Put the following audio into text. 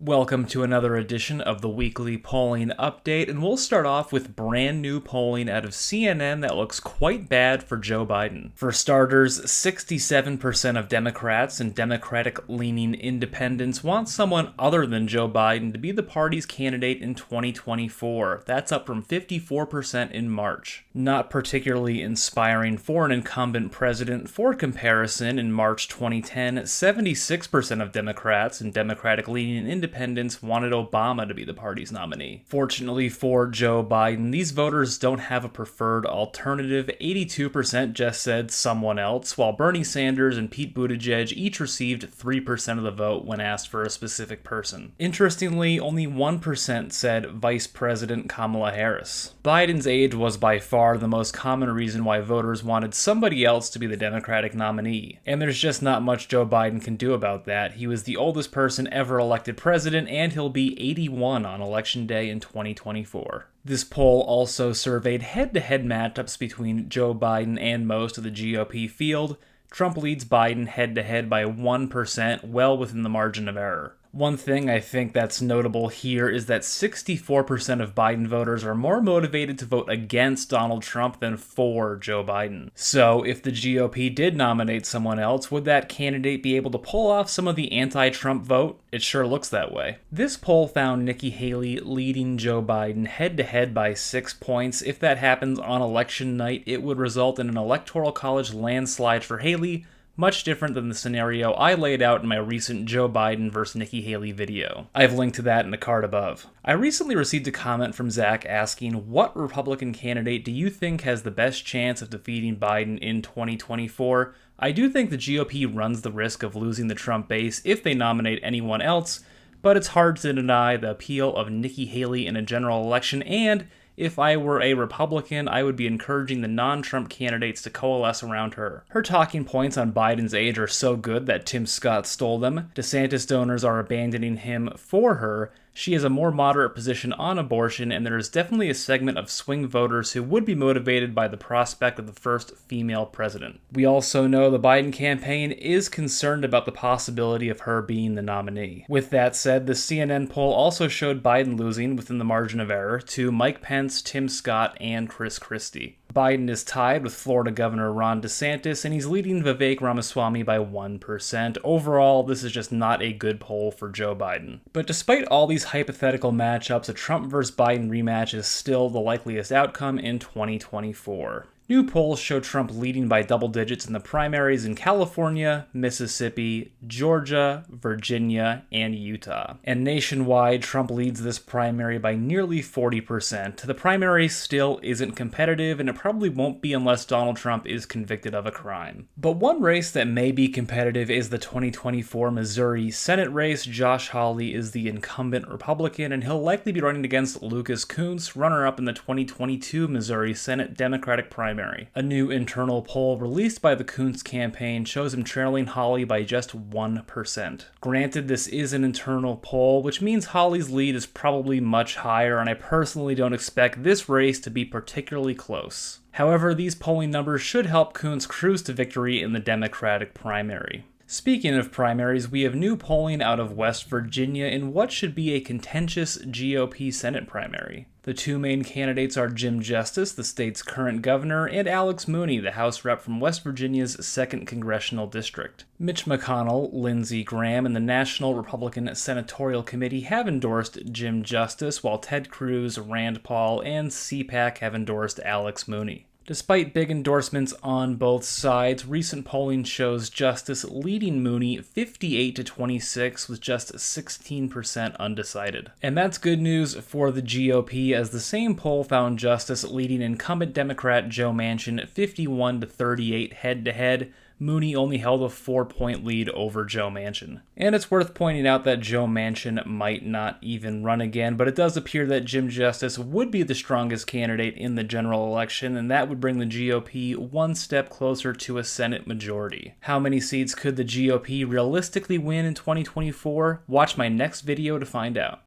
Welcome to another edition of the weekly polling update, and we'll start off with brand new polling out of CNN that looks quite bad for Joe Biden. For starters, 67% of Democrats and Democratic-leaning independents want someone other than Joe Biden to be the party's candidate in 2024. That's up from 54% in March. Not particularly inspiring for an incumbent president. For comparison, in March 2010, 76% of Democrats and Democratic-leaning independents wanted Obama to be the party's nominee. Fortunately for Joe Biden, these voters don't have a preferred alternative. 82% just said someone else, while Bernie Sanders and Pete Buttigieg each received 3% of the vote when asked for a specific person. Interestingly, only 1% said Vice President Kamala Harris. Biden's age was by far the most common reason why voters wanted somebody else to be the Democratic nominee, and there's just not much Joe Biden can do about that. He was the oldest person ever elected president, and he'll be 81 on Election Day in 2024. This poll also surveyed head-to-head matchups between Joe Biden and most of the GOP field. Trump leads Biden head-to-head by 1%, well within the margin of error. One thing I think that's notable here is that 64% of Biden voters are more motivated to vote against Donald Trump than for Joe Biden. So, if the GOP did nominate someone else, would that candidate be able to pull off some of the anti-Trump vote? It sure looks that way. This poll found Nikki Haley leading Joe Biden head-to-head by 6 points. If that happens on election night, it would result in an Electoral College landslide for Haley, much different than the scenario I laid out in my recent Joe Biden vs. Nikki Haley video. I've linked to that in the card above. I recently received a comment from Zach asking, what Republican candidate do you think has the best chance of defeating Biden in 2024? I do think the GOP runs the risk of losing the Trump base if they nominate anyone else, but it's hard to deny the appeal of Nikki Haley in a general election, and if I were a Republican, I would be encouraging the non-Trump candidates to coalesce around her. Her talking points on Biden's age are so good that Tim Scott stole them. DeSantis donors are abandoning him for her. She has a more moderate position on abortion, and there is definitely a segment of swing voters who would be motivated by the prospect of the first female president. We also know the Biden campaign is concerned about the possibility of her being the nominee. With that said, the CNN poll also showed Biden losing within the margin of error to Mike Pence, Tim Scott, and Chris Christie. Biden is tied with Florida Governor Ron DeSantis, and he's leading Vivek Ramaswamy by 1%. Overall, this is just not a good poll for Joe Biden. But despite all these hypothetical matchups, a Trump vs. Biden rematch is still the likeliest outcome in 2024. New polls show Trump leading by double digits in the primaries in California, Mississippi, Georgia, Virginia, and Utah. And nationwide, Trump leads this primary by nearly 40%. The primary still isn't competitive, and it probably won't be unless Donald Trump is convicted of a crime. But one race that may be competitive is the 2024 Missouri Senate race. Josh Hawley is the incumbent Republican, and he'll likely be running against Lucas Kunce, runner-up in the 2022 Missouri Senate Democratic primary. A new internal poll released by the Kunce campaign shows him trailing Hawley by just 1%. Granted, this is an internal poll, which means Hawley's lead is probably much higher, and I personally don't expect this race to be particularly close. However, these polling numbers should help Kunce cruise to victory in the Democratic primary. Speaking of primaries, we have new polling out of West Virginia in what should be a contentious GOP Senate primary. The two main candidates are Jim Justice, the state's current governor, and Alex Mooney, the House rep from West Virginia's 2nd Congressional District. Mitch McConnell, Lindsey Graham, and the National Republican Senatorial Committee have endorsed Jim Justice, while Ted Cruz, Rand Paul, and CPAC have endorsed Alex Mooney. Despite big endorsements on both sides, recent polling shows Justice leading Mooney 58-26 with just 16% undecided. And that's good news for the GOP, as the same poll found Justice leading incumbent Democrat Joe Manchin 51-38 head-to-head. Mooney only held a 4-point lead over Joe Manchin. And it's worth pointing out that Joe Manchin might not even run again, but it does appear that Jim Justice would be the strongest candidate in the general election, and that would bring the GOP one step closer to a Senate majority. How many seats could the GOP realistically win in 2024? Watch my next video to find out.